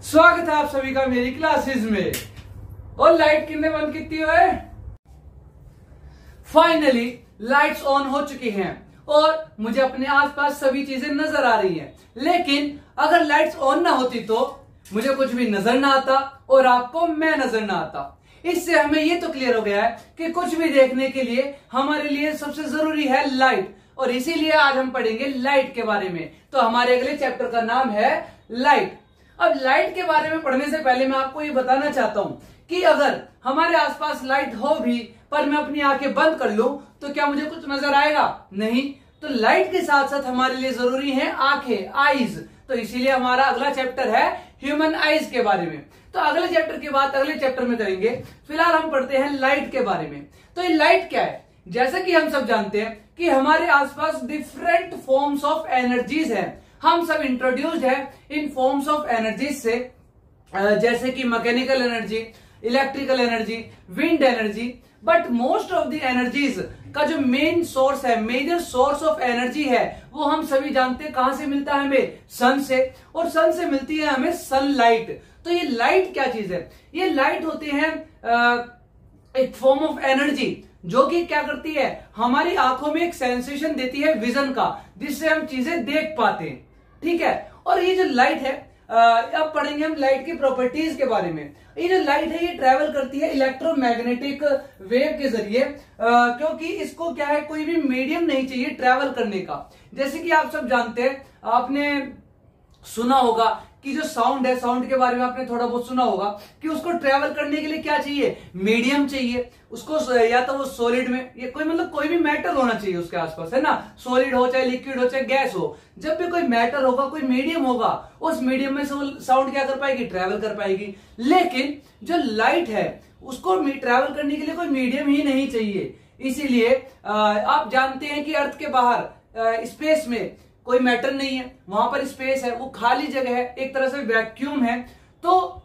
स्वागत है आप सभी का मेरी क्लासेस में। और लाइट कितने बंद कितनी है? फाइनली लाइट्स ऑन हो चुकी हैं और मुझे अपने आसपास सभी चीजें नजर आ रही हैं। लेकिन अगर लाइट्स ऑन ना होती तो मुझे कुछ भी नजर ना आता और आपको मैं नजर ना आता। इससे हमें ये तो क्लियर हो गया है कि कुछ भी देखने के लिए हमारे लिए सबसे जरूरी है लाइट, और इसीलिए आज हम पढ़ेंगे लाइट के बारे में। तो हमारे अगले चैप्टर का नाम है लाइट। अब लाइट के बारे में पढ़ने से पहले मैं आपको ये बताना चाहता हूं कि अगर हमारे आसपास लाइट हो भी पर मैं अपनी आंखें बंद कर लूं तो क्या मुझे कुछ नजर आएगा? नहीं। तो लाइट के साथ साथ हमारे लिए जरूरी है आंखें, आईज। तो इसीलिए हमारा अगला चैप्टर है ह्यूमन आईज के बारे में। तो अगले चैप्टर की बात अगले चैप्टर में करेंगे। फिलहाल हम पढ़ते हैं लाइट के बारे में। तो ये लाइट क्या है? जैसा कि हम सब जानते हैं कि हमारे आसपास डिफरेंट फॉर्म्स ऑफ एनर्जीज है। हम सब इंट्रोड्यूस्ड है इन फॉर्म्स ऑफ एनर्जीज से, जैसे कि mechanical energy, electrical energy, wind energy. But most of the energies का जो मेन सोर्स है, मेजर सोर्स ऑफ एनर्जी है, वो हम सभी जानते हैं कहां से मिलता है हमें? सन से। और सन से मिलती है हमें सनलाइट। तो ये लाइट क्या चीज है? ये लाइट होती है एक फॉर्म ऑफ एनर्जी जो कि क्या करती है, हमारी आंखों में एक सेंसेशन देती है विजन का, जिससे हम चीजें देख पाते हैं। ठीक है। और ये जो लाइट है, अब पढ़ेंगे हम लाइट की प्रॉपर्टीज के बारे में। ये जो लाइट है ये ट्रेवल करती है इलेक्ट्रोमैग्नेटिक वेव के जरिए, क्योंकि इसको क्या है, कोई भी मीडियम नहीं चाहिए ट्रेवल करने का। जैसे कि आप सब जानते हैं, आपने सुना होगा कि जो साउंड है, साउंड के बारे में आपने थोड़ा बहुत सुना होगा कि उसको ट्रेवल करने के लिए क्या चाहिए? मीडियम चाहिए उसको, या तो वो सॉलिड में, ये कोई मतलब कोई भी मैटर होना चाहिए उसके आसपास, है ना। सॉलिड हो चाहे लिक्विड हो चाहे गैस हो, जब भी कोई मैटर होगा, कोई मीडियम होगा, उस मीडियम में से साउंड क्या कर पाएगी? ट्रेवल कर पाएगी। लेकिन जो लाइट है उसको ट्रेवल करने के लिए कोई मीडियम ही नहीं चाहिए। इसीलिए आप जानते हैं कि अर्थ के बाहर स्पेस में कोई मैटर नहीं है, वहां पर स्पेस है, वो खाली जगह है, एक तरह से वैक्यूम है। तो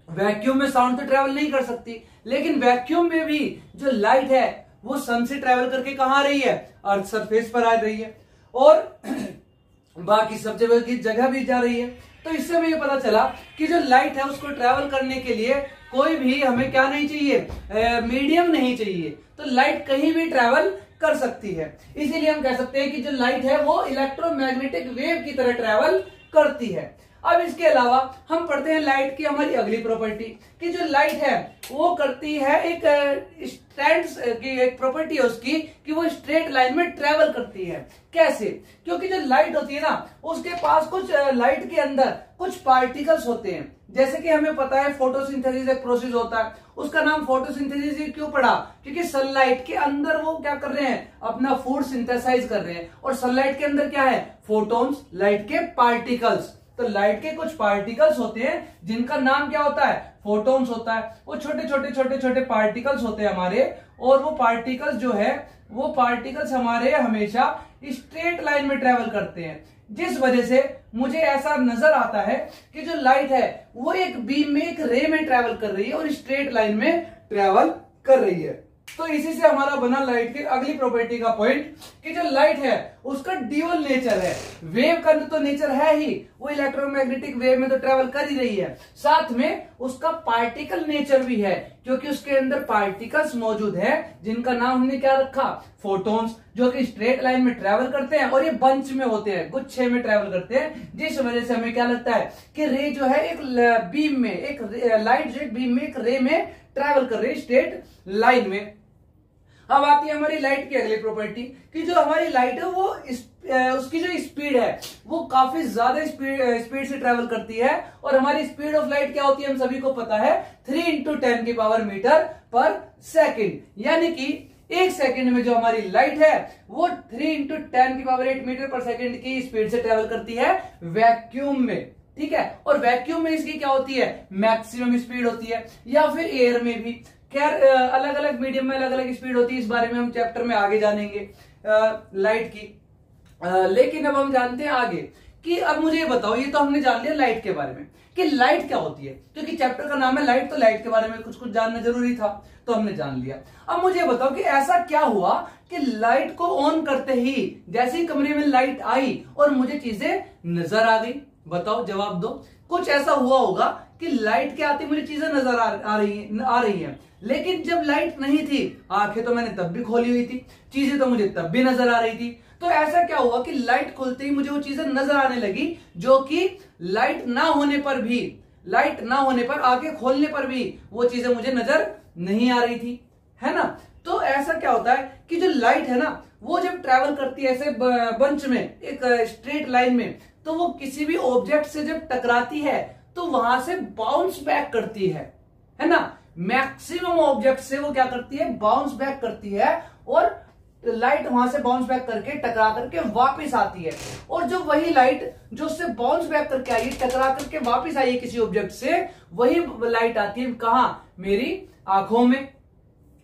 वैक्यूम में साउंड तो ट्रेवल नहीं कर सकती, लेकिन वैक्यूम में भी जो लाइट है वो सन से ट्रेवल करके कहां आ रही है? अर्थ सरफेस पर आ रही है, और बाकी सब जगह की जगह भी जा रही है। तो इससे हमें ये पता चला कि जो लाइट है उसको ट्रेवल करने के लिए कोई भी हमें क्या नहीं चाहिए? मीडियम नहीं चाहिए। तो लाइट कहीं भी ट्रेवल कर सकती है। इसीलिए हम कह सकते हैं कि जो लाइट है वो इलेक्ट्रोमैग्नेटिक वेव की तरह ट्रेवल करती है। अब इसके अलावा हम पढ़ते हैं लाइट की हमारी अगली प्रॉपर्टी, कि जो लाइट है वो करती है एक स्ट्रैंड्स की एक प्रॉपर्टी है उसकी, कि वो स्ट्रेट लाइन में ट्रेवल करती है। कैसे? क्योंकि जो लाइट होती है ना, उसके पास कुछ लाइट के अंदर कुछ पार्टिकल्स होते हैं। जैसे कि हमें पता है फोटोसिंथेसिस एक प्रोसेस होता है, उसका नाम फोटोसिंथेसिस क्यों पड़ा? क्योंकि सनलाइट के अंदर वो क्या कर रहे हैं? अपना फूड सिंथेसाइज कर रहे हैं। और सनलाइट के अंदर क्या है? फोटॉन्स, लाइट के पार्टिकल्स। तो लाइट के कुछ पार्टिकल्स होते हैं जिनका नाम क्या होता है? फोटॉन्स होता है। वो छोटे छोटे छोटे छोटे पार्टिकल्स होते हैं हमारे, और वो पार्टिकल्स जो है वो पार्टिकल्स हमारे हमेशा स्ट्रेट लाइन में ट्रेवल करते हैं, जिस वजह से मुझे ऐसा नजर आता है कि जो लाइट है वो एक बीम में, एक रे में ट्रेवल कर रही है और स्ट्रेट लाइन में ट्रेवल कर रही है। तो इसी से हमारा बना लाइट की अगली प्रॉपर्टी का पॉइंट, कि जो लाइट है उसका ड्यूअल नेचर है। वेव का तो नेचर है ही, वो इलेक्ट्रोमैग्नेटिक वेव में तो ट्रेवल कर ही रही है, साथ में उसका पार्टिकल नेचर भी है, क्योंकि उसके अंदर पार्टिकल्स मौजूद है जिनका नाम हमने क्या रखा? फोटॉन्स, जो कि स्ट्रेट लाइन में ट्रेवल करते हैं और ये बंच में होते हैं, गुच्छे में ट्रेवल करते हैं, जिस वजह से हमें क्या लगता है कि रे जो है एक बीम में, एक लाइट जो बीम में, एक रे में ट्रेवल कर रही है स्ट्रेट लाइन में। अब आती है हमारी लाइट की अगली प्रॉपर्टी, कि जो हमारी लाइट है वो उसकी जो स्पीड है वो काफी ज्यादा स्पीड से ट्रेवल करती है। और हमारी स्पीड ऑफ लाइट क्या होती है? हम सभी को पता है 3 × 10⁻⁻ मीटर/सेकेंड। यानी कि एक सेकंड में जो हमारी लाइट है वो 3 × 10⁸ मीटर/सेकेंड की स्पीड से ट्रेवल करती है वैक्यूम में। ठीक है। और वैक्यूम में इसकी क्या होती है? मैक्सिमम स्पीड होती है, या फिर एयर में भी। खैर अलग अलग मीडियम में अलग अलग स्पीड होती है, इस बारे में हम चैप्टर में आगे जानेंगे लाइट की। लेकिन अब हम जानते हैं आगे कि अब मुझे ये बताओ, ये तो हमने जान लिया लाइट के बारे में कि लाइट क्या होती है, क्योंकि चैप्टर का नाम है लाइट, तो लाइट के बारे में कुछ कुछ जानना जरूरी था, तो हमने जान लिया। अब मुझे बताओ कि ऐसा क्या हुआ कि लाइट को ऑन करते ही, जैसे ही कमरे में लाइट आई और मुझे चीजें नजर आ गई, बताओ, जवाब दो। कुछ ऐसा हुआ होगा कि लाइट के आते मुझे चीजें नजर आ रही हैं, लेकिन जब लाइट नहीं थी, आंखें तो मैंने तब भी खोली हुई थी, चीजें तो मुझे तब भी नजर आ रही थी। तो ऐसा क्या हुआ कि लाइट खुलते ही मुझे वो चीजें नजर आने लगी जो कि लाइट ना होने पर, आंखें खोलने पर भी वो चीजें मुझे नजर नहीं आ रही थी, है ना। तो ऐसा क्या होता है कि जो लाइट है ना, वो जब ट्रेवल करती है ऐसे बंच में, एक स्ट्रेट लाइन में, तो वो किसी भी ऑब्जेक्ट से जब टकराती है तो वहां से बाउंस बैक करती है ना। मैक्सिमम ऑब्जेक्ट से वो क्या करती है, बाउंस बैक करती है, और लाइट वहां से बाउंस बैक करके टकरा करके वापस आती है। और जो वही लाइट जो उससे बाउंस बैक करके आई, टकरा करके वापस आई है किसी ऑब्जेक्ट से, वही लाइट आती है कहां, मेरी आंखों में,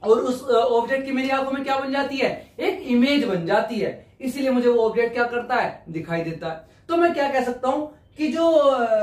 और उस ऑब्जेक्ट की मेरी आंखों में क्या बन जाती है, एक इमेज बन जाती है। इसीलिए मुझे वो ऑब्जेक्ट क्या करता है, दिखाई देता है। तो मैं क्या कह सकता हूं कि जो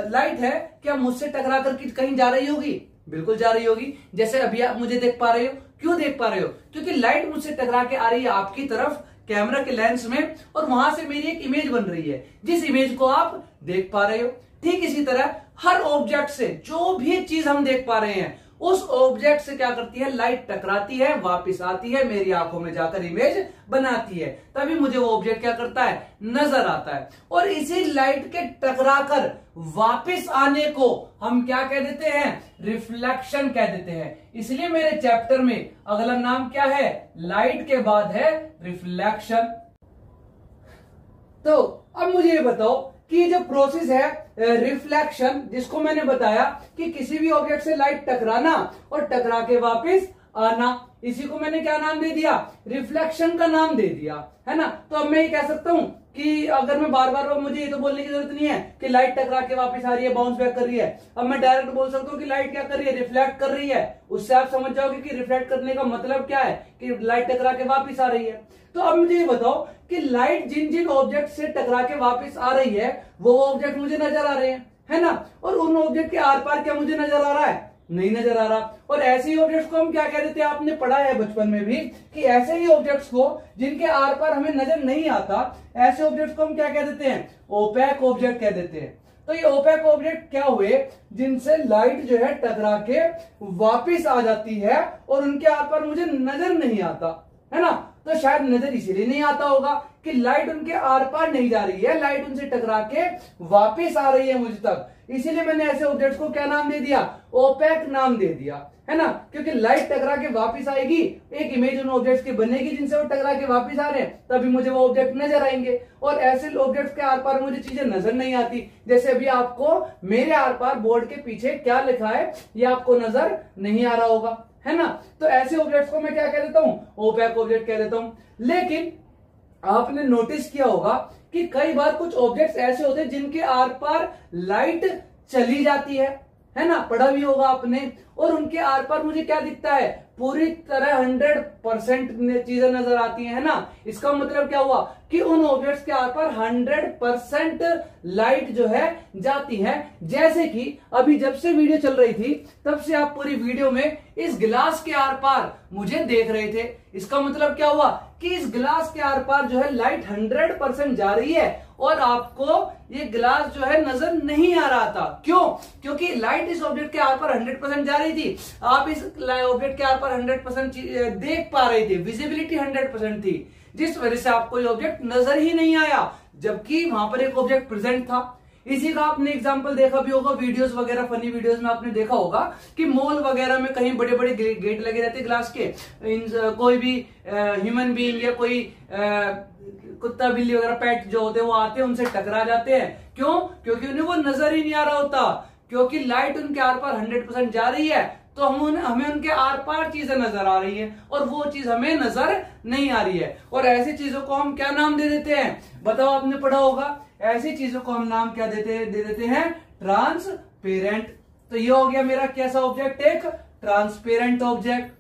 लाइट है, क्या मुझसे टकरा कर कहीं जा रही होगी, बिल्कुल जा रही होगी। जैसे अभी आप मुझे देख पा रहे हो, क्यों देख पा रहे हो, क्योंकि लाइट मुझसे टकरा के आ रही है आपकी तरफ कैमरा के लेंस में, और वहां से मेरी एक इमेज बन रही है, जिस इमेज को आप देख पा रहे हो। ठीक इसी तरह हर ऑब्जेक्ट से जो भी चीज हम देख पा रहे हैं, उस ऑब्जेक्ट से क्या करती है, लाइट टकराती है, वापस आती है, मेरी आंखों में जाकर इमेज बनाती है, तभी मुझे वो ऑब्जेक्ट क्या करता है, नजर आता है। और इसी लाइट के टकराकर वापस आने को हम क्या कह देते हैं, रिफ्लेक्शन कह देते हैं। इसलिए मेरे चैप्टर में अगला नाम क्या है, लाइट के बाद है रिफ्लेक्शन। तो अब मुझे ये बताओ कि ये जो प्रोसेस है रिफ्लेक्शन, जिसको मैंने बताया कि किसी भी ऑब्जेक्ट से लाइट टकराना और टकरा के वापस आना, इसी को मैंने क्या नाम दे दिया, रिफ्लेक्शन का नाम दे दिया, है ना। तो अब मैं ये कह सकता हूं कि अगर मैं बार बार, मुझे ये तो बोलने की जरूरत नहीं है कि लाइट टकरा के वापस आ रही है, बाउंस बैक कर रही है। अब मैं डायरेक्ट बोल सकता हूँ कि लाइट क्या कर रही है, रिफ्लेक्ट कर रही है। उससे आप समझ जाओगे कि रिफ्लेक्ट करने का मतलब क्या है, कि लाइट टकरा के वापस आ रही है। तो अब मुझे ये बताओ कि लाइट जिन जिन ऑब्जेक्ट से टकरा के वापस आ रही है, वो ऑब्जेक्ट मुझे नजर आ रहे हैं, है ना। और उन ऑब्जेक्ट के आर पार क्या मुझे नजर आ रहा है, नहीं नजर आ रहा। और ऐसे ही ऑब्जेक्ट्स को हम क्या कह देते हैं, आपने पढ़ा है बचपन में भी, कि ऐसे ही ऑब्जेक्ट्स को जिनके आर पार हमें नजर नहीं आता, ऐसे ऑब्जेक्ट्स को हम क्या कह देते हैं, ओपेक ऑब्जेक्ट कह देते हैं। तो ये ओपेक ऑब्जेक्ट क्या हुए, जिनसे लाइट जो है टकरा के वापिस आ जाती है और उनके आर पार मुझे नजर नहीं आता, है ना। तो शायद नजर इसीलिए नहीं आता होगा कि लाइट उनके आर पार नहीं जा रही है, लाइट उनसे टकरा के वापिस आ रही है मुझ तक। इसीलिए मैंने ऐसे ऑब्जेक्ट्स को क्या नाम दे दिया, ओपेक नाम दे दिया, है ना। क्योंकि लाइट टकरा के वापिस आएगी, एक इमेज उन ऑब्जेक्ट्स की बनेगी जिनसे वो टकरा के वापिस आ रहे हैं, तभी मुझे वो ऑब्जेक्ट नजर आएंगे। और ऐसे ऑब्जेक्ट्स के आर पार मुझे चीजें नजर नहीं आती। जैसे अभी आपको मेरे आर पार बोर्ड के पीछे क्या लिखा है, ये आपको नजर नहीं आ रहा होगा, है ना। तो ऐसे ऑब्जेक्ट्स को मैं क्या कह देता हूं, ओपेक ऑब्जेक्ट कह देता हूं। लेकिन आपने नोटिस किया होगा कि कई बार कुछ ऑब्जेक्ट्स ऐसे होते हैं जिनके आर पार लाइट चली जाती है ना, पढ़ा भी होगा आपने। और उनके आर पार मुझे क्या दिखता है, पूरी तरह 100% चीजें नजर आती है ना। इसका मतलब क्या हुआ कि उन ऑब्जेक्ट्स के आर पार 100% लाइट जो है जाती है। जैसे कि अभी जब से वीडियो चल रही थी, तब से आप पूरी वीडियो में इस गिलास के आर पार मुझे देख रहे थे। इसका मतलब क्या हुआ कि इस गिलास के आर पार जो है लाइट 100% जा रही है और आपको ये गिलास जो है नजर नहीं आ रहा था। क्यों? क्योंकि लाइट इस ऑब्जेक्ट के आर पार 100% जा रही थी, आप इस ऑब्जेक्ट के आर पार 100% देख पा रहे थे, विजिबिलिटी 100% थी, जिस वजह से आपको ये ऑब्जेक्ट नजर ही नहीं आया, जबकि वहां पर एक ऑब्जेक्ट प्रेजेंट था। इसी का आपने एग्जांपल देखा भी होगा, वीडियोस वगैरह, फनी वीडियोस में आपने देखा होगा कि मॉल वगैरह में कहीं बड़े बड़े गेट लगे रहते ग्लास के, कोई भी ह्यूमन बीइंग या कोई कुत्ता बिल्ली वगैरह पेट जो होते हैं वो आते हैं, उनसे टकरा जाते हैं। क्यों? क्योंकि उन्हें वो नजर ही नहीं आ रहा होता, क्योंकि लाइट उनके आर पार 100% जा रही है, तो हमें उनके आर पार चीजें नजर आ रही है और वो चीज हमें नजर नहीं आ रही है। और ऐसी चीजों को हम क्या नाम दे देते हैं, बताओ, आपने पढ़ा होगा। ऐसी चीजों को हम नाम क्या दे देते हैं, ट्रांसपेरेंट। तो ये हो गया मेरा कैसा ऑब्जेक्ट, एक ट्रांसपेरेंट ऑब्जेक्ट,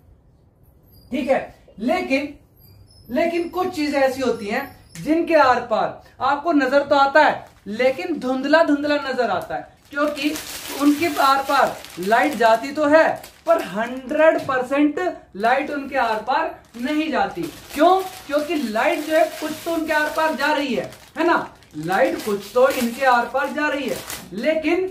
ठीक है। लेकिन कुछ चीजें ऐसी होती हैं जिनके आर पार आपको नजर तो आता है, लेकिन धुंधला धुंधला नजर आता है, क्योंकि उनके आर पार लाइट जाती तो है पर 100% लाइट उनके आर पार नहीं जाती। क्यों? क्योंकि लाइट जो है कुछ तो उनके आर पार जा रही है ना। लाइट कुछ तो इनके आर पार जा रही है, लेकिन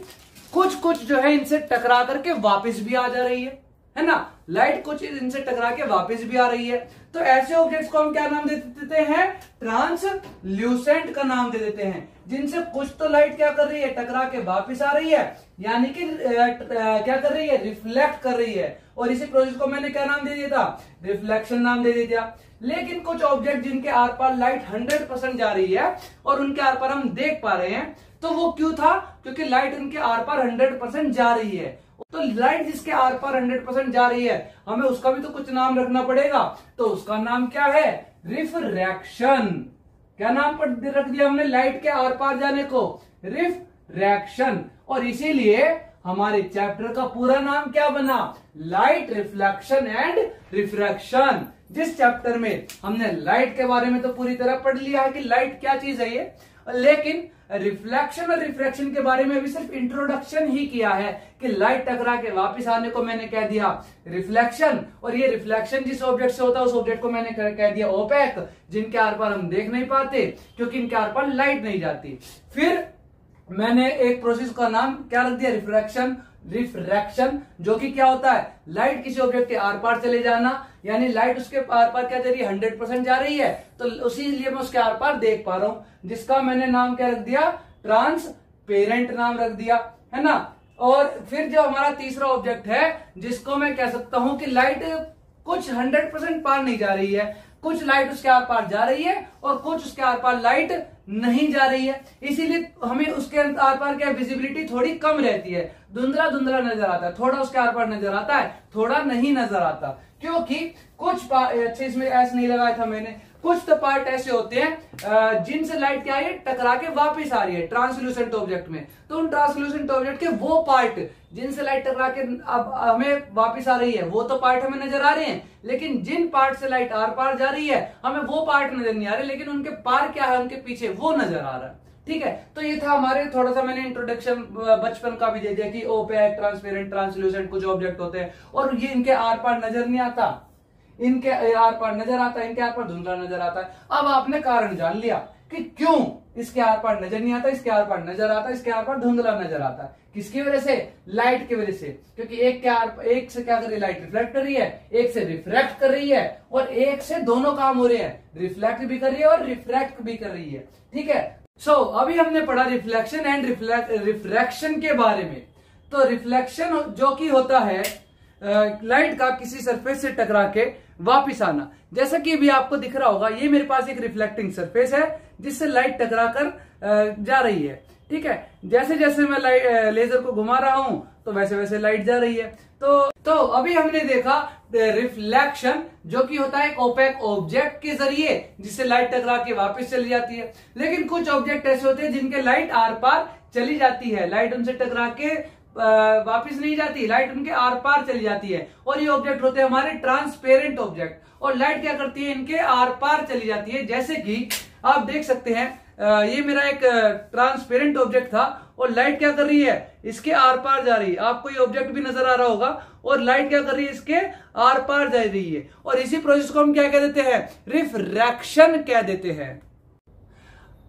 कुछ कुछ जो है इनसे टकरा करके वापस भी आ जा रही है ना। लाइट कुछ इनसे टकरा के वापस भी आ रही है। तो ऐसे ऑब्जेक्ट्स को हम क्या नाम दे देते हैं? ट्रांसल्यूसेंट का नाम दे देते हैं, जिनसे कुछ तो लाइट क्या कर रही है? टकरा के वापस आ रही है, यानी कि क्या कर रही है? रिफ्लेक्ट कर रही है। और इसी प्रोसेस को मैंने क्या नाम दे दिया था? रिफ्लेक्शन नाम दे दिया। लेकिन कुछ ऑब्जेक्ट जिनके आर पार लाइट 100% जा रही है और उनके आर पार हम देख पा रहे हैं, तो वो क्यों था? क्योंकि लाइट उनके आर पार 100% जा रही है। तो लाइट जिसके आर पार 100% जा रही है, हमें उसका भी तो कुछ नाम रखना पड़ेगा। तो उसका नाम क्या है? रिफ्रैक्शन। क्या नाम रख दिया हमने लाइट के आर पार जाने को? रिफ्रैक्शन। और इसीलिए हमारे चैप्टर का पूरा नाम क्या बना? Light reflection and refraction. जिस चैप्टर में हमने लाइट के बारे में तो पूरी तरह पढ़ लिया है कि लाइट क्या चीज है ये, लेकिन रिफ्लेक्शन और रिफ्रैक्शन के बारे में अभी सिर्फ इंट्रोडक्शन ही किया है कि लाइट टकरा के वापस आने को मैंने कह दिया रिफ्लेक्शन। और ये रिफ्लेक्शन जिस ऑब्जेक्ट से होता है उस ऑब्जेक्ट को मैंने कह दिया ओपेक, जिनके आर पार हम देख नहीं पाते क्योंकि इनके आर पार लाइट नहीं जाती। फिर मैंने एक प्रोसेस का नाम क्या रख दिया? रिफ्रैक्शन, जो कि क्या होता है? लाइट किसी ऑब्जेक्ट के आर पार चले जाना, यानी लाइट उसके आर पार क्या जा रही है? 100% जा रही है, तो उसी लिए मैं उसके आर पार देख पा रहा हूं, जिसका मैंने नाम क्या रख दिया? ट्रांसपेरेंट नाम रख दिया, है ना। और फिर जो हमारा तीसरा ऑब्जेक्ट है, जिसको मैं कह सकता हूं कि लाइट कुछ 100% पार नहीं जा रही है, कुछ लाइट उसके आर पार जा रही है और कुछ उसके आर पार लाइट नहीं जा रही है, इसीलिए हमें उसके आर पार क्या विजिबिलिटी थोड़ी कम रहती है, धुंधला धुंधला नजर आता है, थोड़ा उसके आर पार नजर आता है, थोड़ा नहीं नजर आता, क्योंकि कुछ अच्छे इसमें ऐसे नहीं लगाया था मैंने, कुछ तो पार्ट ऐसे होते हैं जिनसे लाइट क्या है? टकरा के वापस आ रही है ट्रांसल्यूसेंट ऑब्जेक्ट में। तो उन ट्रांसल्यूसेंट ऑब्जेक्ट के वो पार्ट जिनसे लाइट टकरा के अब हमें वापस आ रही है, वो तो पार्ट हमें नजर आ रहे हैं, लेकिन जिन पार्ट से लाइट आर पार जा रही है हमें वो पार्ट नजर नहीं आ रहे, लेकिन उनके पार क्या है? उनके पीछे वो नजर आ रहा है। ठीक है, तो ये था हमारे, थोड़ा सा मैंने इंट्रोडक्शन बचपन का भी दे दिया कि ओपेक, ट्रांसपेरेंट, ट्रांसल्यूसेंट कुछ ऑब्जेक्ट होते हैं और ये इनके आर पार नजर नहीं आता, इनके आर पार नजर आता है, इनके आर पार धुंधला नजर आता है। अब आपने कारण जान लिया कि क्यों इसके आर पार नजर नहीं आता, इसके आर पार नजर आता है, इसके आर पार धुंधला नजर आता है। किसकी वजह से? लाइट की वजह से, क्योंकि एक से क्या कर रही है? लाइट रिफ्लेक्ट कर रही है, एक से रिफ्रैक्ट कर रही है, और एक से दोनों काम हो रहे हैं, रिफ्लेक्ट भी कर रही है और रिफ्रैक्ट भी कर रही है। ठीक है, अभी हमने पढ़ा रिफ्लेक्शन एंड रिफ्रैक्शन के बारे में। तो रिफ्लेक्शन जो कि होता है लाइट का किसी सरफेस से टकरा के वापिस आना, जैसा कि अभी आपको दिख रहा होगा, ये मेरे पास एक रिफ्लेक्टिंग सरफेस है जिससे लाइट टकरा कर जा रही है। ठीक है, जैसे जैसे मैं लेजर को घुमा रहा हूं तो वैसे वैसे लाइट जा रही है। तो अभी हमने देखा रिफ्लेक्शन, जो कि होता है एक ओपेक ऑब्जेक्ट के जरिए जिससे लाइट टकरा के वापस चली जाती है। लेकिन कुछ ऑब्जेक्ट ऐसे होते हैं जिनके लाइट आर पार चली जाती है, लाइट उनसे टकरा के वापिस नहीं जाती, लाइट उनके आर पार चली जाती है, और ये ऑब्जेक्ट होते हैं हमारे ट्रांसपेरेंट ऑब्जेक्ट, और लाइट क्या करती है? इनके आर पार चली जाती है। जैसे कि आप देख सकते हैं, ये मेरा एक ट्रांसपेरेंट ऑब्जेक्ट था और लाइट क्या कर रही है? इसके आर पार जा रही है। आपको ये ऑब्जेक्ट भी नजर आ रहा होगा, और लाइट क्या कर रही है? इसके आर पार जा रही है, और इसी प्रोसेस को हम क्या कह देते हैं? रिफ्रैक्शन कह देते हैं।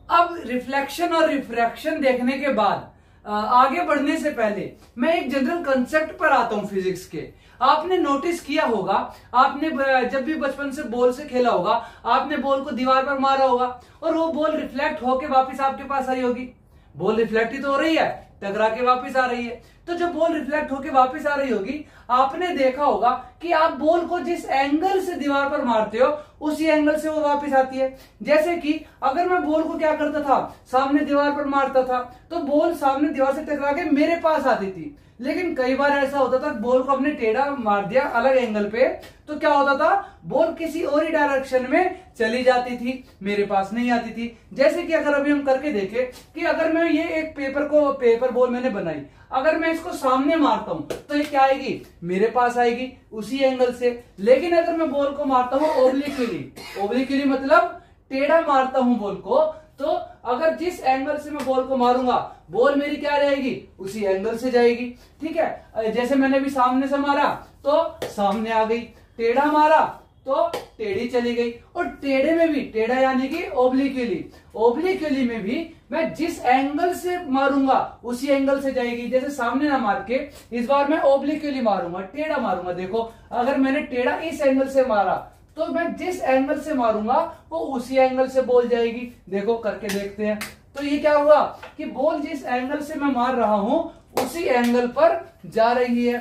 अब रिफ्लेक्शन और रिफ्रैक्शन देखने के बाद आगे बढ़ने से पहले मैं एक जनरल कंसेप्ट पर आता हूं फिजिक्स के। आपने नोटिस किया होगा, आपने जब भी बचपन से बॉल से खेला होगा, आपने बॉल को दीवार पर मारा होगा और वो बॉल रिफ्लेक्ट होके वापस आपके पास आई होगी। बॉल रिफ्लेक्ट ही तो हो रही है, टकरा के वापस आ रही है। तो जब बॉल रिफ्लेक्ट होके वापस आ रही होगी, आपने देखा होगा कि आप बॉल को जिस एंगल से दीवार पर मारते हो उसी एंगल से वो वापस आती है। जैसे कि अगर मैं बॉल को क्या करता था? सामने दीवार पर मारता था, तो बॉल सामने दीवार से टकरा के मेरे पास आती थी। लेकिन कई बार ऐसा होता था, बॉल को हमने टेढ़ा मार दिया अलग एंगल पे, तो क्या होता था? बॉल किसी और ही डायरेक्शन में चली जाती थी, मेरे पास नहीं आती थी। जैसे कि अगर अभी हम करके देखें कि अगर मैं ये एक पेपर बॉल मैंने बनाई, अगर मैं इसको सामने मारता हूं तो ये क्या आएगी? मेरे पास आएगी उसी एंगल से। लेकिन अगर मैं बॉल को मारता हूं ओब्लिक्विली मतलब टेढ़ा मारता हूं बॉल को, तो अगर जिस एंगल से मैं बॉल को मारूंगा, बॉल मेरी क्या जाएगी? उसी एंगल से जाएगी। ठीक है, जैसे मैंने भी सामने से मारा तो सामने आ गई, टेढ़ा मारा तो टेढ़ी चली गई। और टेढ़े में भी, टेढ़ा यानी कि ओब्लिक्वली, ओब्लिक्वली में भी मैं जिस एंगल से मारूंगा उसी एंगल से जाएगी। जैसे सामने ना मार के इस बार मैं ओब्लिक्वली मारूंगा, टेढ़ा मारूंगा। देखो अगर मैंने टेढ़ा इस एंगल से मारा तो मैं जिस एंगल से मारूंगा वो उसी एंगल से बॉल जाएगी। देखो करके देखते हैं। तो ये क्या हुआ कि बॉल जिस एंगल से मैं मार रहा हूं उसी एंगल पर जा रही है।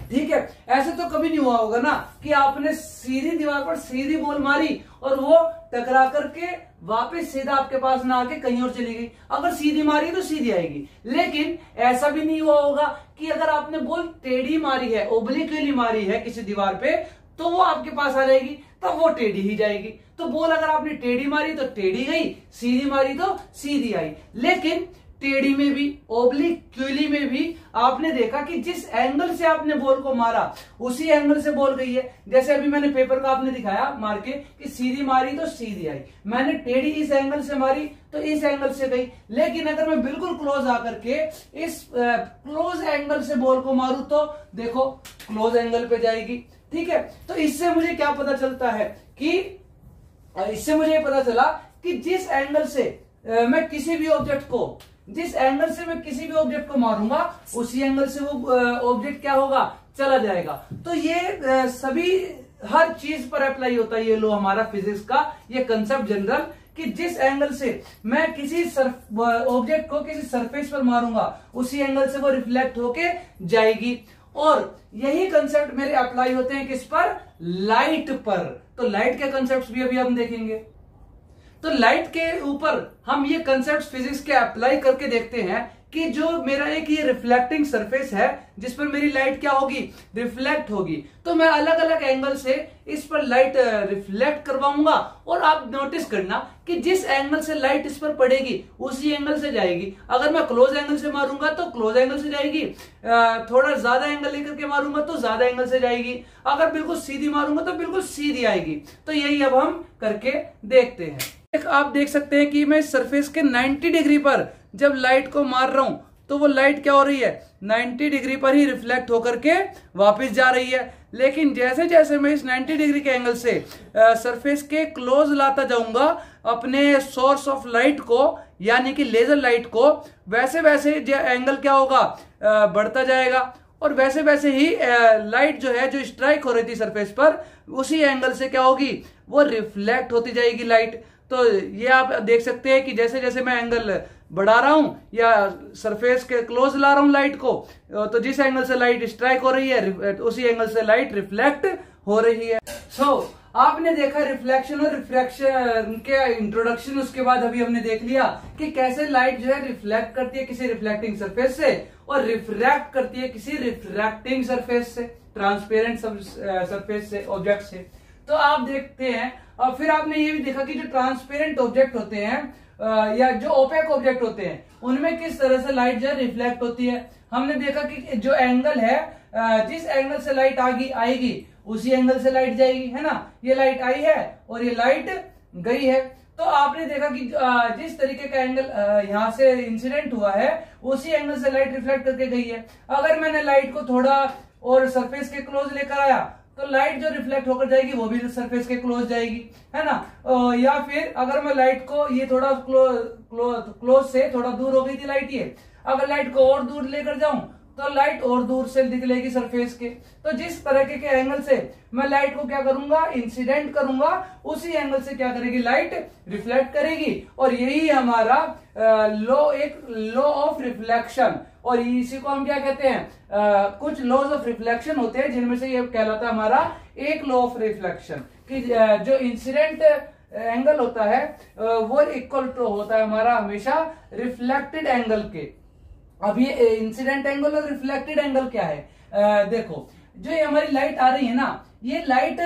ठीक है, ऐसे तो कभी नहीं हुआ होगा ना कि आपने सीधी दीवार पर सीधी बॉल मारी और वो टकरा करके वापस सीधा आपके पास ना आके कहीं और चली गई। अगर सीधी मारी तो सीधी आएगी, लेकिन ऐसा भी नहीं हुआ होगा कि अगर आपने बॉल टेढ़ी मारी है, ओब्लिक्वली मारी है किसी दीवार पे, तो वो आपके पास आ जाएगी, तो वो टेढ़ी ही जाएगी। तो बॉल अगर आपने टेढ़ी मारी तो टेढ़ी गई, सीधी मारी तो सीधी आई। लेकिन टेढ़ी में भी, ओब्लिक्वली में भी आपने देखा कि जिस एंगल से आपने बॉल को मारा उसी एंगल से बॉल गई है। जैसे अभी मैंने पेपर का आपने दिखाया मार के कि सीधी मारी तो सीधी आई, मैंने टेढ़ी इस एंगल से मारी तो इस एंगल से गई। लेकिन अगर मैं बिल्कुल क्लोज आकर के इस क्लोज एंगल से बॉल को मारू तो देखो क्लोज एंगल पे जाएगी। ठीक है, तो इससे मुझे क्या पता चलता है कि इससे मुझे पता चला कि जिस एंगल से मैं किसी भी ऑब्जेक्ट को, जिस एंगल से मैं किसी भी ऑब्जेक्ट को मारूंगा उसी एंगल से वो ऑब्जेक्ट क्या होगा, चला जाएगा। तो ये सभी हर चीज पर अप्लाई होता है ये लो हमारा फिजिक्स का, ये कंसेप्ट जनरल, कि जिस एंगल से मैं किसी ऑब्जेक्ट को किसी सरफेस पर मारूंगा उसी एंगल से वो रिफ्लेक्ट होके जाएगी। और यही कंसेप्ट मेरे अप्लाई होते हैं किस पर, लाइट पर। तो लाइट के कंसेप्ट भी अभी हम देखेंगे। तो लाइट के ऊपर हम ये कंसेप्ट फिजिक्स के अप्लाई करके देखते हैं कि जो मेरा एक ये रिफ्लेक्टिंग सरफेस है जिस पर मेरी लाइट क्या होगी, रिफ्लेक्ट होगी। तो मैं अलग अलग एंगल से इस पर लाइट रिफ्लेक्ट करवाऊंगा और आप नोटिस करना कि जिस एंगल से लाइट इस पर पड़ेगी उसी एंगल से जाएगी। अगर मैं क्लोज एंगल से मारूंगा तो क्लोज एंगल से जाएगी, थोड़ा ज्यादा एंगल लेकर के मारूंगा तो ज्यादा एंगल से जाएगी, अगर बिल्कुल सीधी मारूंगा तो बिल्कुल सीधी आएगी। तो यही अब हम करके देखते हैं। आप देख सकते हैं कि मैं सरफेस के 90 डिग्री पर जब लाइट को मार रहा हूं तो वो लाइट क्या हो रही है, 90 डिग्री पर ही रिफ्लेक्ट होकर के वापस जा रही है। लेकिन जैसे जैसे मैं इस 90 डिग्री के एंगल से सरफेस के क्लोज लाता जाऊंगा अपने सोर्स ऑफ लाइट को, यानी कि लेजर लाइट को, वैसे वैसे एंगल क्या होगा, बढ़ता जाएगा। और वैसे वैसे ही लाइट जो है जो स्ट्राइक हो रही थी सरफेस पर उसी एंगल से क्या होगी, वो रिफ्लेक्ट होती जाएगी लाइट। तो ये आप देख सकते हैं कि जैसे जैसे मैं एंगल बढ़ा रहा हूं या सरफेस के क्लोज ला रहा हूं लाइट को, तो जिस एंगल से लाइट स्ट्राइक हो रही है उसी एंगल से लाइट रिफ्लेक्ट हो रही है। आपने देखा रिफ्लेक्शन और रिफ्रैक्शन के इंट्रोडक्शन, उसके बाद अभी हमने देख लिया कि कैसे लाइट जो है रिफ्लेक्ट करती है किसी रिफ्लेक्टिंग सरफेस से और रिफ्रैक्ट करती है किसी रिफ्रैक्टिंग सरफेस से, ट्रांसपेरेंट सरफेस से, ऑब्जेक्ट से। तो आप देखते हैं, और फिर आपने ये भी देखा कि जो ट्रांसपेरेंट ऑब्जेक्ट होते हैं या जो ओपेक ऑब्जेक्ट होते हैं उनमें किस तरह से लाइट जो है रिफ्लेक्ट होती है। हमने देखा कि जो एंगल है, जिस एंगल से लाइट आएगी उसी एंगल से लाइट जाएगी, है ना। ये लाइट आई है और ये लाइट गई है। तो आपने देखा कि जिस तरीके का एंगल यहां से इंसिडेंट हुआ है उसी एंगल से लाइट रिफ्लेक्ट करके गई है। अगर मैंने लाइट को थोड़ा और सरफेस के क्लोज लेकर आया तो लाइट जो रिफ्लेक्ट होकर जाएगी वो भी सरफेस के क्लोज जाएगी, है ना। या फिर अगर मैं लाइट को ये थोड़ा क्लोज से थोड़ा दूर हो गई थी लाइट, ये अगर लाइट को और दूर लेकर जाऊं तो लाइट और दूर से निकलेगी सरफेस के। तो जिस तरह के एंगल से मैं लाइट को क्या करूंगा, इंसिडेंट करूंगा, उसी एंगल से क्या करेगी, लाइट रिफ्लेक्ट करेगी। और यही हमारा एक लॉ ऑफ रिफ्लेक्शन, और इसी को हम क्या कहते हैं, कुछ लॉज ऑफ रिफ्लेक्शन होते हैं जिनमें से ये कहलाता है हमारा एक लॉ ऑफ रिफ्लेक्शन, कि जो इंसिडेंट एंगल होता है वो इक्वल टू होता है हमारा हमेशा रिफ्लेक्टेड एंगल के। अब ये इंसिडेंट एंगल और रिफ्लेक्टेड एंगल क्या है, देखो जो ये हमारी लाइट आ रही है ना, ये लाइट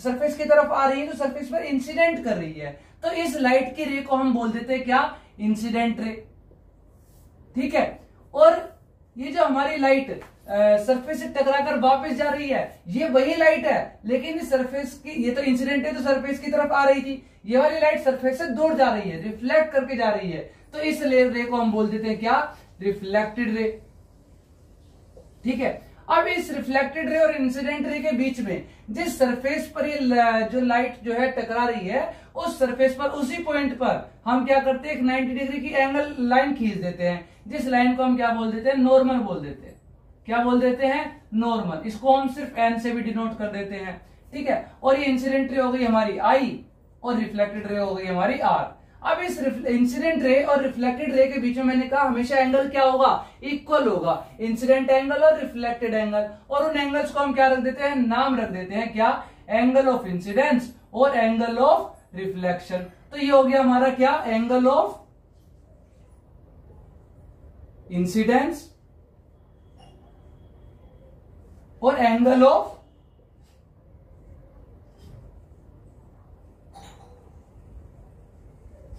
सरफेस की तरफ आ रही है तो सरफेस पर इंसिडेंट कर रही है, तो इस लाइट की रे को हम बोल देते हैं क्या, इंसिडेंट रे। ठीक है, और ये जो हमारी लाइट सरफेस से टकराकर वापस जा रही है ये वही लाइट है, लेकिन सरफेस की, ये तो इंसिडेंट है तो सरफेस की तरफ आ रही थी, ये वाली लाइट सरफेस से दूर जा रही है, रिफ्लेक्ट करके जा रही है, तो इस रे को हम बोल देते हैं क्या, रिफ्लेक्टेड रे। ठीक है, अब इस रिफ्लेक्टेड रे और इंसिडेंट रे के बीच में जिस सरफेस पर ये जो लाइट जो है टकरा रही है, उस सरफेस पर उसी पॉइंट पर हम क्या करते हैं, एक 90 डिग्री की एंगल लाइन खींच देते हैं, जिस लाइन को हम क्या बोल देते हैं, नॉर्मल बोल देते हैं। क्या बोल देते हैं, नॉर्मल। इसको हम सिर्फ एन से भी डिनोट कर देते हैं, ठीक है। और ये इंसिडेंट रे हो गई हमारी आई और रिफ्लेक्टेड रे हो गई हमारी आर। अब इस इंसिडेंट रे और रिफ्लेक्टेड रे के बीच में मैंने कहा हमेशा एंगल क्या होगा, इक्वल होगा, इंसिडेंट एंगल और रिफ्लेक्टेड एंगल। और उन एंगल्स को हम क्या रख देते हैं, नाम रख देते हैं, क्या, एंगल ऑफ इंसिडेंस और एंगल ऑफ रिफ्लेक्शन। तो ये हो गया हमारा क्या, एंगल ऑफ इंसिडेंस और एंगल ऑफ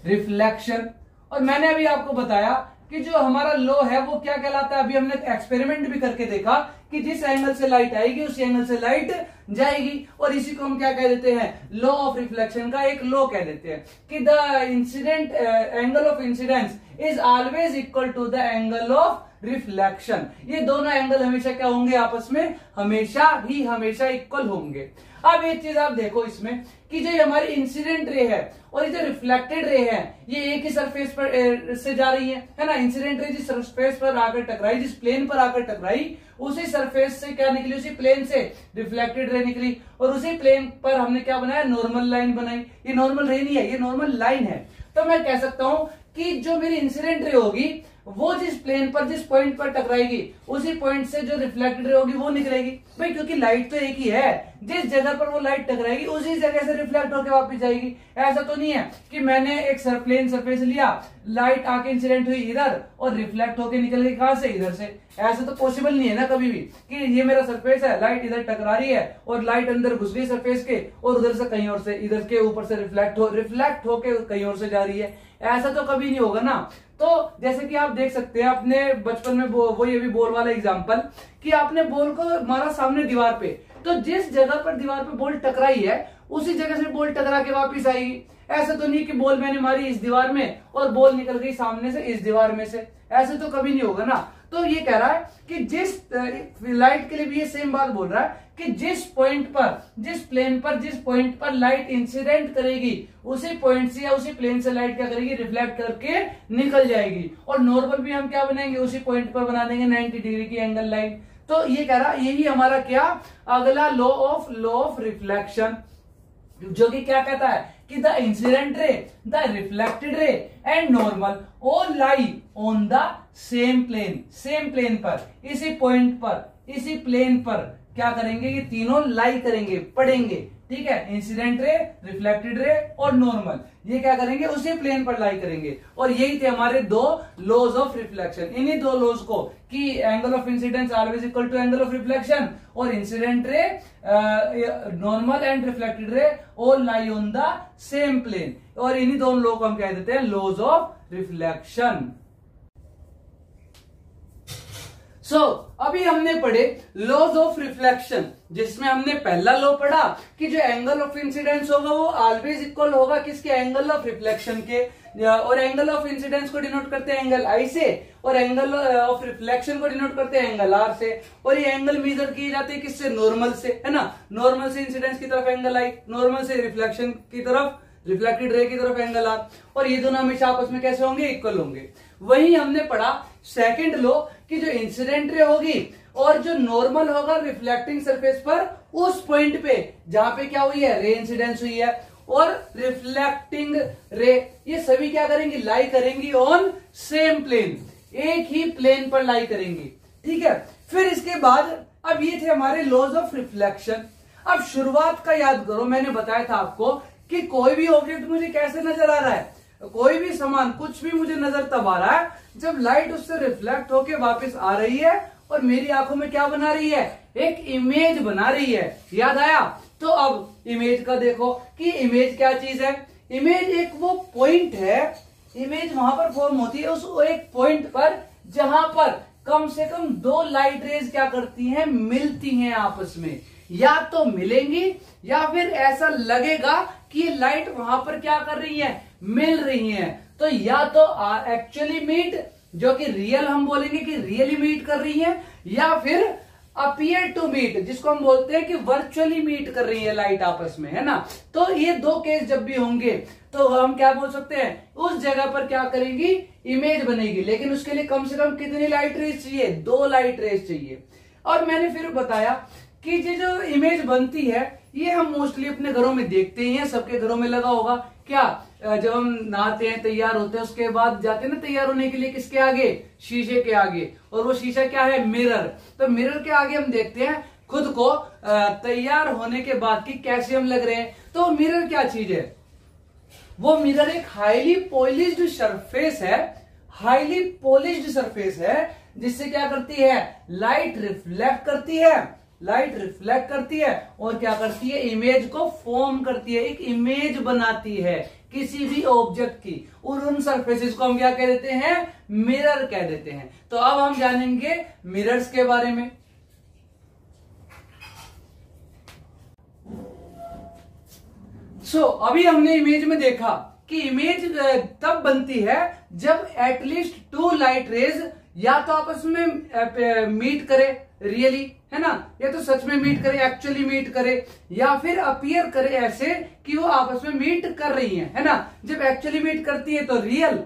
रिफ्लेक्शन। और मैंने अभी आपको बताया कि जो हमारा लो है वो क्या कहलाता है। अभी हमने एक्सपेरिमेंट भी करके देखा कि जिस एंगल से लाइट आएगी उसी एंगल से लाइट जाएगी, और इसी को हम क्या कह देते हैं, लॉ ऑफ रिफ्लेक्शन का एक लॉ कह देते हैं कि the incident angle of incidence is always equal to the angle of reflection. ये दोनों एंगल हमेशा क्या होंगे, आपस में हमेशा इक्वल होंगे। अब एक चीज आप देखो इसमें कि जो हमारी इंसिडेंट रे है और ये जो रिफ्लेक्टेड रे है, ये एक ही सरफेस पर से जा रही है ना। इंसिडेंट रे जिस सरफेस पर आकर टकराई, जिस प्लेन पर आकर टकराई, उसी सरफेस से क्या निकली, उसी प्लेन से रिफ्लेक्टेड रे निकली, और उसी प्लेन पर हमने क्या बनाया, नॉर्मल लाइन बनाई। ये नॉर्मल रे नहीं है, ये नॉर्मल लाइन है। तो मैं कह सकता हूं कि जो मेरी इंसिडेंट रे होगी वो जिस प्लेन पर, जिस पॉइंट पर टकराएगी, उसी पॉइंट से जो रिफ्लेक्टेड रे होगी वो निकलेगी भाई, क्योंकि लाइट तो एक ही है। जिस जगह पर वो लाइट टकराएगी उसी जगह से रिफ्लेक्ट होकर वापस जाएगी। ऐसा तो नहीं है कि मैंने एक प्लेन सरफेस लिया, लाइट आके इंसिडेंट हुई इधर और रिफ्लेक्ट होकर निकल गई कहां से, इधर से। ऐसा तो पॉसिबल नहीं है ना कभी भी कि ये मेरा सरफेस है, लाइट इधर टकरा रही है और लाइट अंदर घुस गई सरफेस के और उधर से कहीं और से, इधर के ऊपर से रिफ्लेक्ट होके कहीं और से जा रही है। ऐसा तो कभी नहीं होगा ना। तो जैसे कि आप देख सकते हैं अपने बचपन में वो ये भी बॉल वाला एग्जांपल कि आपने बॉल को मारा सामने दीवार पे, तो जिस जगह पर दीवार पे बॉल टकराई है उसी जगह से बॉल टकरा के वापस आएगी। ऐसा तो नहीं कि बॉल मैंने मारी इस दीवार में और बॉल निकल गई सामने से इस दीवार में से, ऐसे तो कभी नहीं होगा ना। तो ये कह रहा है कि जिस लाइट के लिए भी ये सेम बात बोल रहा है कि जिस पॉइंट पर, जिस प्लेन पर, जिस पॉइंट पर लाइट इंसिडेंट करेगी उसी पॉइंट से या उसी प्लेन से लाइट क्या करेगी, रिफ्लेक्ट करके निकल जाएगी। और नॉर्मल भी हम क्या बनाएंगे, उसी पॉइंट पर बना देंगे 90 डिग्री की एंगल लाइन। तो ये कह रहा है यही हमारा क्या, अगला लॉ ऑफ रिफ्लेक्शन, जो कि क्या कहता है कि the incident ray, the reflected ray and normal all lie on the same plane पर, इसी पॉइंट पर, इसी प्लेन पर क्या करेंगे, ये तीनों लाई करेंगे, पढ़ेंगे, ठीक है। इंसिडेंट रे, रिफ्लेक्टेड रे और नॉर्मल, ये क्या करेंगे, उसी प्लेन पर लाई करेंगे। और यही थे हमारे दो लॉज ऑफ रिफ्लेक्शन। इन्हीं दो लॉज को कि angle of incidence always equal to angle of reflection और incident ray, normal and reflected ray all lie on the same plane, और इन्हीं दोनों लॉ को हम कह देते हैं लॉज ऑफ रिफ्लेक्शन। अभी हमने पढ़े लॉज ऑफ रिफ्लेक्शन, जिसमें हमने पहला लॉ पढ़ा कि जो एंगल ऑफ इंसिडेंस होगा वो ऑलवेज इक्वल होगा किसके, एंगल ऑफ रिफ्लेक्शन के, और एंगल ऑफ इंसिडेंस को डिनोट करते हैं एंगल आई से, और एंगल ऑफ रिफ्लेक्शन को डिनोट करते हैं एंगल आर से। और ये एंगल मेजर किए जाते हैं किससे, नॉर्मल से, है ना। नॉर्मल से इंसिडेंस की तरफ एंगल आई, नॉर्मल से रिफ्लेक्शन की तरफ, रिफ्लेक्टेड रे की तरफ एंगल आर, और ये दोनों हमेशा आपस में कैसे होंगे, इक्वल होंगे। वही हमने पढ़ा सेकंड लॉ कि जो इंसिडेंट रे होगी और जो नॉर्मल होगा रिफ्लेक्टिंग सरफेस पर, उस पॉइंट पे जहां पे क्या हुई है, रे इंसिडेंस हुई है, और रिफ्लेक्टिंग रे, ये सभी क्या करेंगी, लाई करेंगी ऑन सेम प्लेन, एक ही प्लेन पर लाई करेंगी, ठीक है। फिर इसके बाद अब ये थे हमारे लॉज ऑफ रिफ्लेक्शन। अब शुरुआत का याद करो, मैंने बताया था आपको कि कोई भी ऑब्जेक्ट मुझे कैसे नजर आ रहा है, कोई भी सामान, कुछ भी मुझे नजर तब आ रहा है जब लाइट उससे रिफ्लेक्ट होके वापस आ रही है और मेरी आंखों में क्या बना रही है, एक इमेज बना रही है। याद आया? तो अब इमेज का देखो कि इमेज क्या चीज है। इमेज एक वो पॉइंट है, इमेज वहां पर फॉर्म होती है उस एक पॉइंट पर जहां पर कम से कम दो लाइट रेज क्या करती हैं, मिलती हैं आपस में, या तो मिलेंगी या फिर ऐसा लगेगा कि ये लाइट वहां पर क्या कर रही है, मिल रही है। तो या तो एक्चुअली मीट, जो कि रियल हम बोलेंगे कि रियली मीट कर रही है, या फिर अपीयर टू मीट, जिसको हम बोलते हैं कि वर्चुअली मीट कर रही है लाइट आपस में, है ना। तो ये दो केस जब भी होंगे तो हम क्या बोल सकते हैं, उस जगह पर क्या करेंगी, इमेज बनेगी। लेकिन उसके लिए कम से कम कितनी लाइट रेज चाहिए, 2 लाइट रेज चाहिए। और मैंने फिर बताया कि ये जो इमेज बनती है ये हम मोस्टली अपने घरों में देखते ही हैं, सबके घरों में लगा होगा। क्या, जब हम नहाते हैं, तैयार होते हैं, उसके बाद जाते हैं ना तैयार होने के लिए किसके आगे, शीशे के आगे। और वो शीशा क्या है, मिरर। तो मिरर के आगे हम देखते हैं खुद को तैयार होने के बाद कि कैसे हम लग रहे हैं। तो मिरर क्या चीज है, वो मिरर एक हाईली पॉलिश्ड सरफेस है, हाईली पॉलिश्ड सरफेस है, जिससे क्या करती है, लाइट रिफ्लेक्ट करती है, लाइट रिफ्लेक्ट करती है और क्या करती है, इमेज को फॉर्म करती है, एक इमेज बनाती है किसी भी ऑब्जेक्ट की। और उन सरफेसेस को हम क्या कह देते हैं, मिरर कह देते हैं। तो अब हम जानेंगे मिरर्स के बारे में। अभी हमने इमेज में देखा कि इमेज तब बनती है जब एटलीस्ट 2 लाइट रेज या तो आपस में मीट करे, रियली, है ना, या तो सच में मीट करे, एक्चुअली मीट करे, या फिर अपीयर करे ऐसे कि वो आपस में मीट कर रही है ना। जब एक्चुअली मीट करती है तो रियल,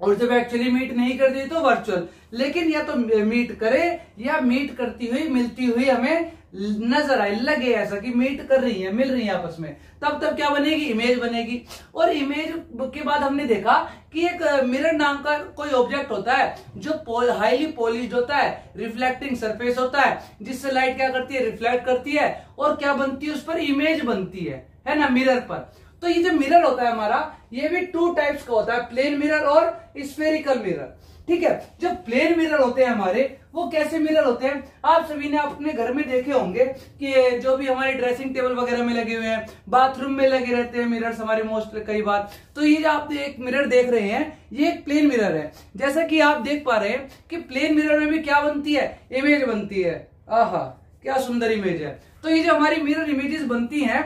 और जब एक्चुअली मीट नहीं करती है तो वर्चुअल। लेकिन या तो मीट करे या मीट करती हुई, मिलती हुई हमें नजर आए, लगे ऐसा कि मीट कर रही है, मिल रही है आपस में, तब क्या बनेगी, इमेज बनेगी। और इमेज के बाद हमने देखा कि एक मिरर नाम का कोई ऑब्जेक्ट होता है जो हाईली पॉलिश्ड होता है, रिफ्लेक्टिंग सरफेस होता है, जिससे लाइट क्या करती है, रिफ्लेक्ट करती है और क्या बनती है, उस पर इमेज बनती है ना, मिरर पर। तो ये जो मिरर होता है हमारा, ये भी 2 टाइप्स का होता है, प्लेन मिरर और स्फेरिकल मिरर। ठीक है, जो प्लेन मिरर होते हैं हमारे, वो कैसे मिरर होते हैं, आप सभी ने अपने घर में देखे होंगे कि जो भी हमारे ड्रेसिंग टेबल वगैरह में लगे हुए हैं, बाथरूम में लगे रहते हैं मिरर्स हमारे मोस्ट कई बार। तो ये जो आप एक मिरर देख रहे हैं, ये एक प्लेन मिरर है। जैसा कि आप देख पा रहे हैं कि प्लेन मिरर में भी क्या बनती है, इमेज बनती है। आहा, क्या सुंदर इमेज है। तो ये जो हमारी मिरर इमेजेस बनती हैं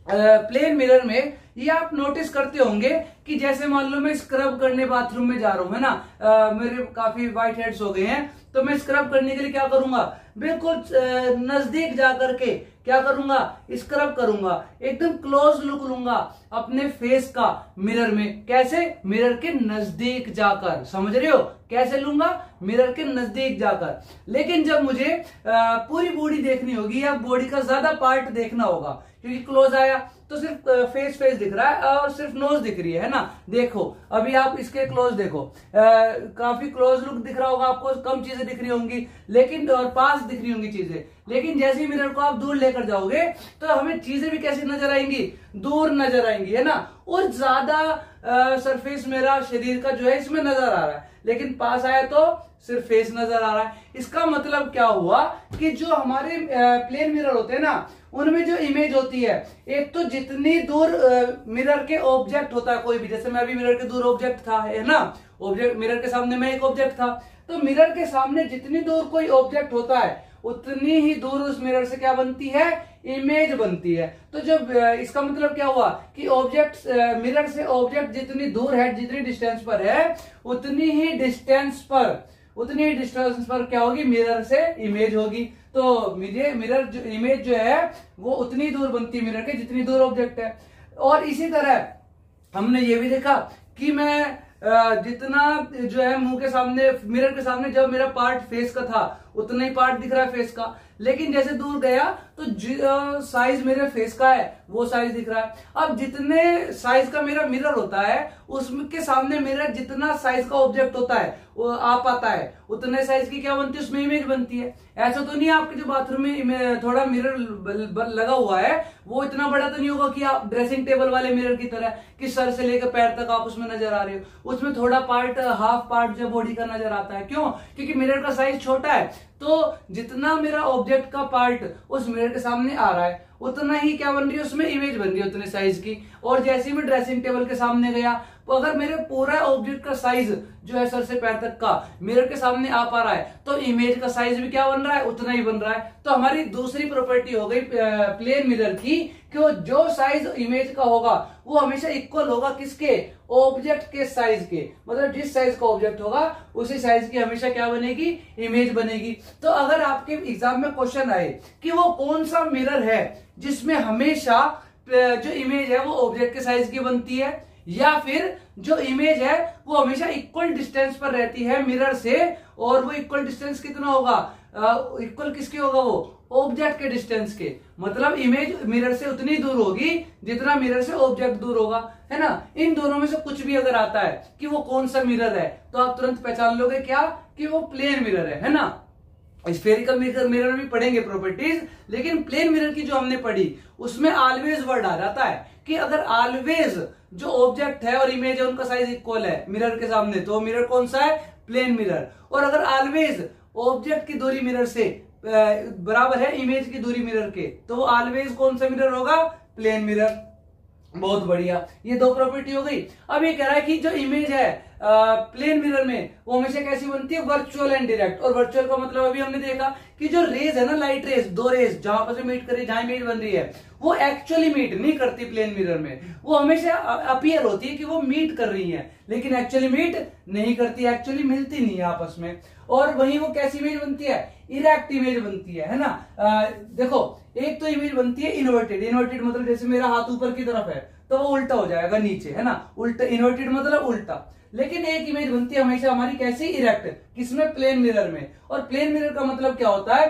प्लेन मिरर में, ये आप नोटिस करते होंगे कि जैसे मान लो मैं स्क्रब करने बाथरूम में जा रहा हूं, है ना, मेरे काफी व्हाइट हेड्स हो गए हैं, तो मैं स्क्रब करने के लिए क्या करूंगा, बिल्कुल नजदीक जाकर के क्या करूंगा, स्क्रब करूंगा, एकदम क्लोज लुक लूंगा अपने फेस का मिरर में। कैसे, मिरर के नजदीक जाकर, समझ रहे हो, कैसे लूंगा, मिरर के नजदीक जाकर। लेकिन जब मुझे पूरी बॉडी देखनी होगी या बॉडी का ज्यादा पार्ट देखना होगा, क्योंकि क्लोज आया तो सिर्फ फेस दिख रहा है और सिर्फ नोज दिख रही है ना। देखो अभी आप इसके क्लोज देखो, काफी क्लोज लुक दिख रहा होगा आपको, कम चीजें दिख रही होंगी, लेकिन और पास दिख रही होंगी चीजें। लेकिन जैसे ही मिरर को आप दूर लेकर जाओगे तो हमें चीजें भी कैसी नजर आएंगी, दूर नजर आएंगी, है ना। और ज्यादा सरफेस मेरा शरीर का जो है इसमें नजर आ रहा है, लेकिन पास आया तो सिर्फ फेस नजर आ रहा है। इसका मतलब क्या हुआ कि जो हमारे प्लेन मिरर होते हैं ना, उनमें जो इमेज होती है, एक तो जितनी दूर मिरर के ऑब्जेक्ट होता है कोई भी, जैसे मैं अभी मिरर के दूर ऑब्जेक्ट था, है ना, ऑब्जेक्ट मिरर के सामने मैं एक ऑब्जेक्ट था, तो मिरर के सामने जितनी दूर कोई ऑब्जेक्ट होता है उतनी ही दूर उस मिरर से क्या बनती है, इमेज बनती है। तो जब इसका मतलब क्या हुआ कि ऑब्जेक्ट मिरर से ऑब्जेक्ट जितनी दूर है, जितनी डिस्टेंस पर है, उतनी ही डिस्टेंस पर क्या होगी, मिरर से इमेज होगी। तो मिरर जो इमेज जो है वो उतनी दूर बनती है मिरर के जितनी दूर ऑब्जेक्ट है। और इसी तरह हमने ये भी देखा कि मैं जितना जो है मुंह के सामने, मिरर के सामने जब मेरा पार्ट फेस का था उतना ही पार्ट दिख रहा है फेस का, लेकिन जैसे दूर गया तो साइज मेरे फेस का है वो साइज दिख रहा है। अब जितने साइज का मेरा मिरर होता है उसके सामने मेरा जितना साइज का ऑब्जेक्ट होता है वो आ पाता है, उतने साइज की क्या बनती है, उसमें इमेज बनती है। ऐसा तो नहीं है आपके जो बाथरूम में थोड़ा मिरर लगा हुआ है वो इतना बड़ा तो नहीं होगा कि आप ड्रेसिंग टेबल वाले मिरर की तरह कि सर से लेकर पैर तक आप उसमें नजर आ रहे हो। उसमें थोड़ा पार्ट, हाफ पार्ट जो बॉडी का नजर आता है। क्यों, क्योंकि मिरर का साइज छोटा है, तो जितना मेरा ऑब्जेक्ट का पार्ट उस मिरर के सामने आ रहा है उतना ही क्या बन रही है, उसमें इमेज बन रही है उतने साइज की। और जैसे ही मैं ड्रेसिंग टेबल के सामने गया तो अगर मेरे पूरा ऑब्जेक्ट का साइज जो है सर से पैर तक का मिरर के सामने आ पा रहा है तो इमेज का साइज भी क्या बन रहा है, उतना ही बन रहा है। तो हमारी दूसरी प्रॉपर्टी हो गई प्लेन मिरर की कि वो जो साइज इमेज का होगा वो हमेशा इक्वल होगा किसके, ऑब्जेक्ट के साइज के, मतलब जिस साइज का ऑब्जेक्ट होगा उसी साइज की हमेशा क्या बनेगी, इमेज बनेगी। तो अगर आपके एग्जाम में क्वेश्चन आए कि वो कौन सा मिरर है जिसमें हमेशा जो इमेज है वो ऑब्जेक्ट के साइज की बनती है, या फिर जो इमेज है वो हमेशा इक्वल डिस्टेंस पर रहती है मिरर से, और वो इक्वल डिस्टेंस कितना होगा, इक्वल किसके होगा, वो ऑब्जेक्ट के डिस्टेंस के, मतलब इमेज मिरर से उतनी दूर होगी जितना मिरर से ऑब्जेक्ट दूर होगा, है ना। इन दोनों में से कुछ भी अगर आता है कि वो कौन सा मिरर है तो आप तुरंत पहचान लोगे क्या, कि वो प्लेन मिरर है ना। स्फेरिकल मिरर भी पढ़ेंगे प्रॉपर्टीज, लेकिन प्लेन मिरर की जो हमने पढ़ी उसमें ऑलवेज वर्ड आ जाता है कि अगर ऑलवेज जो ऑब्जेक्ट है और इमेज है उनका साइज इक्वल है मिरर के सामने, तो मिरर कौन सा है, प्लेन मिरर। और अगर ऑलवेज ऑब्जेक्ट की दूरी मिरर से बराबर है इमेज की दूरी मिरर के, तो ऑलवेज कौन सा मिरर होगा, प्लेन मिरर। बहुत बढ़िया, ये दो प्रॉपर्टी हो गई। अब ये कह रहा है कि जो इमेज है प्लेन मिरर में वो हमेशा कैसी बनती है, वर्चुअल एंड डायरेक्ट। और वर्चुअल का मतलब अभी हमने देखा कि जो रेज है ना, लाइट रेज, दो रेज जहां पर से मीट कर रही है, जहां इमेज बन रही है, वो एक्चुअली मीट नहीं करती प्लेन मिरर में, वो हमेशा अपीयर होती है कि वो मीट कर रही है, लेकिन एक्चुअली मीट नहीं करती, एक्चुअली मिलती नहीं है आपस में। और वही वो कैसी इमेज बनती है, इरेक्ट इमेज बनती है ना। देखो एक तो इमेज बनती है इन्वर्टेड, इन्वर्टेड मतलब जैसे मेरा हाथ ऊपर की तरफ है तो वो उल्टा हो जाएगा नीचे, है ना, उल्टा, इन्वर्टेड मतलब उल्टा। लेकिन एक इमेज बनती है हमेशा हमारी कैसी, इरेक्ट, किसमें, प्लेन मिरर में। और प्लेन मिरर का मतलब क्या होता है,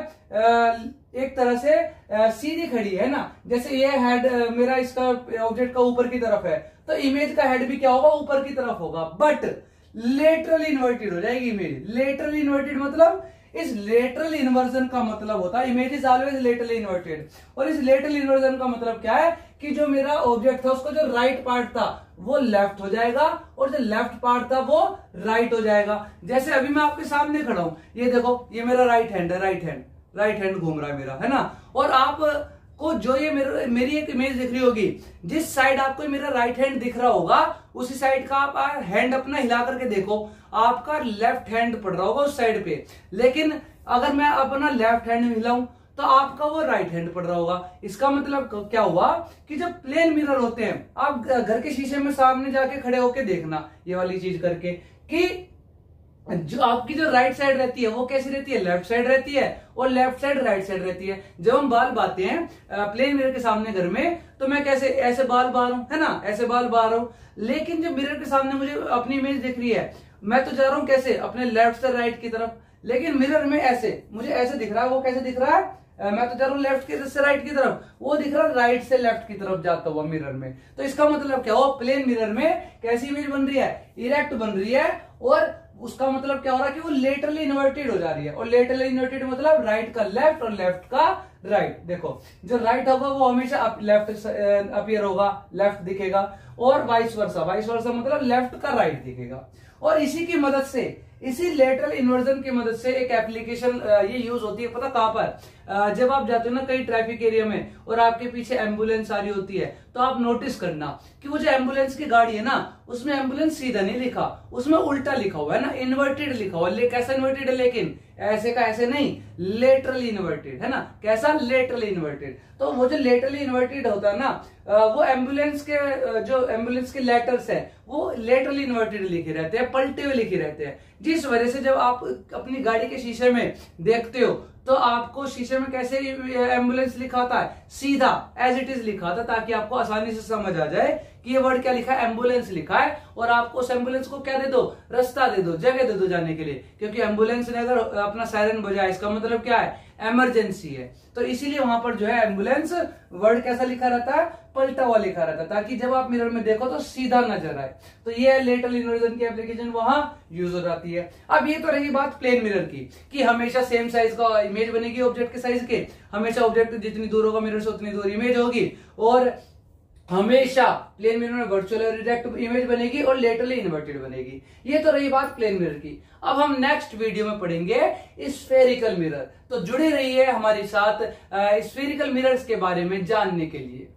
एक तरह से सीधी खड़ी है ना, जैसे ये हेड मेरा इसका ऑब्जेक्ट का ऊपर की तरफ है तो इमेज का हेड भी क्या होगा, ऊपर की तरफ होगा, बट लेटरली इन्वर्टेड हो जाएगी इमेज। लेटरली इन्वर्टेड मतलब इस लेटरल इन्वर्जन का मतलब होता है image is always laterally inverted. और इस लेटरल इन्वर्जन का मतलब क्या है कि जो मेरा ऑब्जेक्ट था उसका जो राइट पार्ट था वो लेफ्ट हो जाएगा और जो लेफ्ट पार्ट था वो राइट हो जाएगा। जैसे अभी मैं आपके सामने खड़ा हूं, ये देखो, ये मेरा राइट हैंड है, राइट हैंड घूम रहा है मेरा, है ना। और आप को जो ये मेरी एक इमेज दिख रही होगी, जिस साइड आपको मेरा राइट हैंड दिख रहा होगा उसी साइड का आप हैंड अपना हिला करके देखो, आपका लेफ्ट हैंड पड़ रहा होगा उस साइड पे। लेकिन अगर मैं अपना लेफ्ट हैंड हिलाऊं तो आपका वो राइट हैंड पड़ रहा होगा। इसका मतलब क्या हुआ कि जब प्लेन मिरर होते हैं, आप घर के शीशे में सामने जाके खड़े होके देखना ये वाली चीज करके, कि जो आपकी जो राइट साइड रहती है वो कैसी रहती है, लेफ्ट साइड रहती है, और लेफ्ट साइड राइट साइड रहती है। जब हम बाल बाते हैं प्लेन मिरर के सामने घर में, तो मैं कैसे, ऐसे बाल बार हूं, है ना, ऐसे बाल बार हूं। लेकिन जब मिरर के सामने मुझे अपनी इमेज दिख रही है, मैं तो जा रहा हूं कैसे, अपने लेफ्ट से राइट की तरफ, लेकिन मिरर में ऐसे मुझे ऐसे दिख रहा है, वो कैसे दिख रहा है, मैं तो जा रहा हूं लेफ्ट से राइट की तरफ, वो दिख रहा है राइट से लेफ्ट की तरफ जाता हुआ मिरर में। तो इसका मतलब क्या हुआ, प्लेन मिरर में कैसी इमेज बन रही है, इरेक्ट बन रही है, और उसका मतलब क्या हो रहा है कि वो लेटरली इन्वर्टेड हो जा रही है। और लेटरली इन्वर्टेड मतलब राइट का लेफ्ट और लेफ्ट का राइट। देखो जो राइट होगा वो हमेशा लेफ्ट अपीयर होगा, लेफ्ट दिखेगा, और वाइस वर्सा मतलब लेफ्ट का राइट दिखेगा। और इसी की मदद से, इसी लेटरल इन्वर्जन की मदद से एक एप्लीकेशन ये यूज होती है, पता कहां पर, जब आप जाते हो ना कहीं ट्रैफिक एरिया में और आपके पीछे एम्बुलेंस आ रही होती है, तो आप नोटिस करना कि वो जो एम्बुलेंस की गाड़ी है ना, उसमें एम्बुलेंस सीधा नहीं लिखा, उसमें उल्टा लिखा हुआ है ना, इन्वर्टेड लिखा हुआ है। कैसा इन्वर्टेड है, लेकिन ऐसे का ऐसे नहीं, लेटरली इन्वर्टेड, है ना, कैसा, लेटरली इन्वर्टेड। तो वो जो लेटरली इन्वर्टेड होता है ना, वो एम्बुलेंस के जो एम्बुलेंस के लेटर्स है वो लेटरली इन्वर्टेड लिखे रहते हैं, पलटे हुए लिखे रहते हैं, जिस वजह से जब आप अपनी गाड़ी के शीशे में देखते हो तो आपको शीशे में कैसे एम्बुलेंस लिखा होता है, सीधा एज इट इज लिखा होता है, ताकि आपको आसानी से समझ आ जाए कि ये वर्ड क्या लिखा है, एम्बुलेंस लिखा है। और आपको उस एम्बुलेंस को क्या दे दो, रास्ता दे दो, जगह दे दो जाने के लिए, क्योंकि एम्बुलेंस ने अगर अपना सायरन बजाया इसका मतलब क्या है, इमरजेंसी है। तो इसीलिए वहां पर जो है एम्बुलेंस वर्ड कैसा लिखा रहता है, पलटा हुआ लिखा रहता है, ताकि जब आप मिरर में देखो तो सीधा नजर आए। तो ये लेटरल इन्वर्जन की एप्लीकेशन वहां यूज हो जाती है। अब ये तो रही बात प्लेन मिरर की, कि हमेशा सेम साइज का इमेज बनेगी ऑब्जेक्ट के साइज के, हमेशा ऑब्जेक्ट जितनी दूर होगा मिरर से उतनी दूर इमेज होगी, और हमेशा प्लेन मिरर में वर्चुअल और डायरेक्ट इमेज बनेगी और लेटरली इन्वर्टेड बनेगी। ये तो रही बात प्लेन मिरर की। अब हम नेक्स्ट वीडियो में पढ़ेंगे स्फेरिकल मिरर। तो जुड़े रहिए हमारे साथ स्फेरिकल मिरर्स के बारे में जानने के लिए।